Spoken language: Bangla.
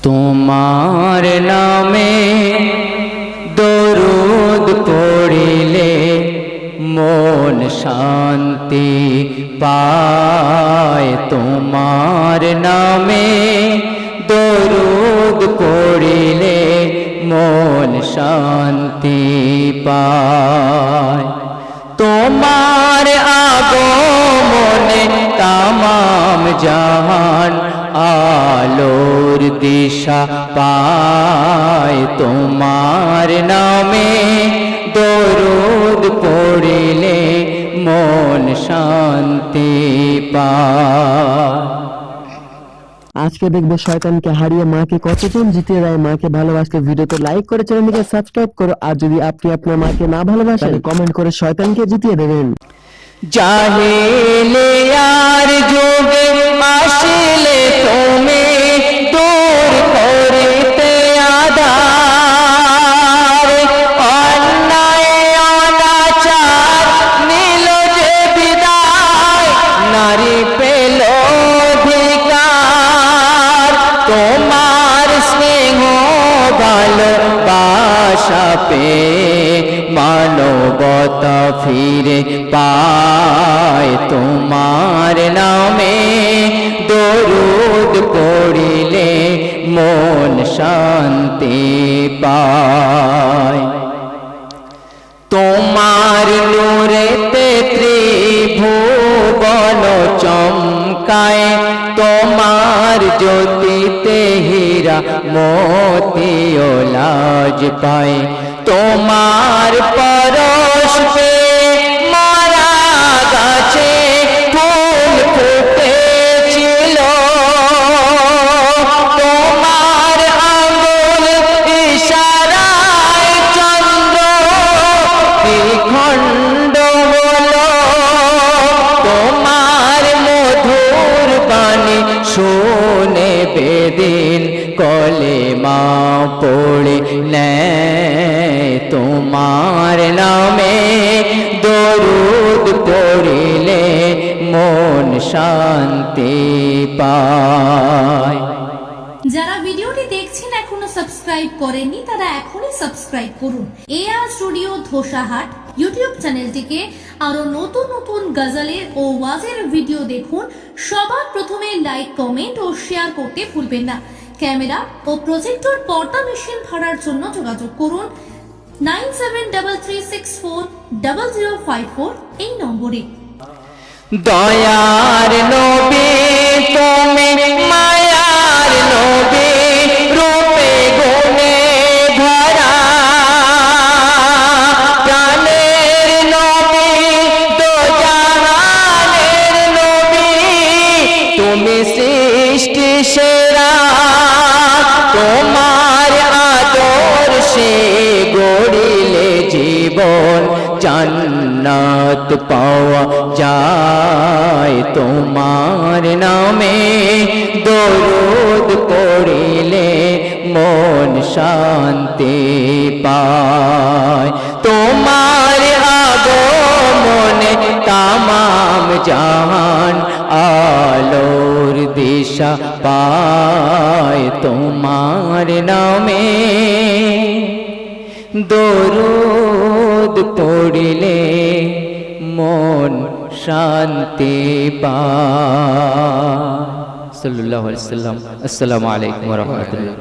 তোমার নামে দরুদ পড়িলে মন শান্তি পায়। তোমার নামে দরুদ পড়িলে মন শান্তি পায়। তোমার আগমনে তামাম জাহান আলোর দিশা পায়। তোমার নামে দরুদ পড়িলে মন শান্তি পায়। আজকে দেখবো শয়তানকে হারিয়ে মাকে কতজন জিতিয়ে দেয়। মাকে ভালোবাসলে ভিডিওতে লাইক করে চ্যানেলটিকে সাবস্ক্রাইব করো। আর যদি আপনি আপনার মাকে না ভালোবাসেন কমেন্ট করে শয়তানকে জিতিয়ে দেবেন। জাহেলিয়ার যুগে আসিলে তুমি দূর করিতে আধার। অন্যায় অনাচার নিল যে বিদায়, নারী পেল অধিকার। তোমার স্নেহ ভালোবাসা পেয়ে মানবতা ফিরে পায়। তোমার নামে দরুদ পড়িলে মন শান্তি পায়। তোমার নূরেতে ত্রিভুবন চমকায়। তোমার জ্যোতিতে হীরা মোতি ও লাজ পায়। তোমার পরশ পেয়ে মারা গাছে ফুল ফুটেছিল। তোমার আঙ্গুল ইশারায় চন্দ্র দ্বিখণ্ড হলো। তোমার মধুর বাণী শুনে বেদিন কলেমা পড়ে নেয়। তোমার নামে দরুদ পড়িলে মন শান্তি পায়। যারা ভিডিওটি দেখছেন এখনো সাবস্ক্রাইব করেননি তারা এখনই সাবস্ক্রাইব করুন। এআর স্টুডিও ধোসাহাট ইউটিউব চ্যানেলটিকে আরো নতুন নতুন গজলের ও ওয়াজের ভিডিও দেখুন। সবার প্রথমে লাইক, কমেন্ট ও শেয়ার করতে ভুলবেন না। ক্যামেরা ও প্রজেক্টর পর্দা মেশিন ভাড়ার জন্য যোগাযোগ করুন 9733640054 এই নম্বরে। দয়ার নবী তুমি মায়ার নবী, রূপে গুণে ধরা। প্রাণের নবী দোজাহানের নবী, তুমি সৃষ্টি সেরা। তোমার আদর্শে গড়িলে জীবন জান্নাত পাওয়া যায়। তোমার নামে দরুদ পড়িলে মন শান্তি পায়। তোমার আগমনে তামাম জাহান আলোর দিশা পায়। তোমার নামে দরুদ পড়িলে মন শান্তি পায়। সাল্লাল্লাহু আলাইহি ওয়াসাল্লাম। আসসালামু আলাইকুম ওয়া রাহমাতুল্লাহ।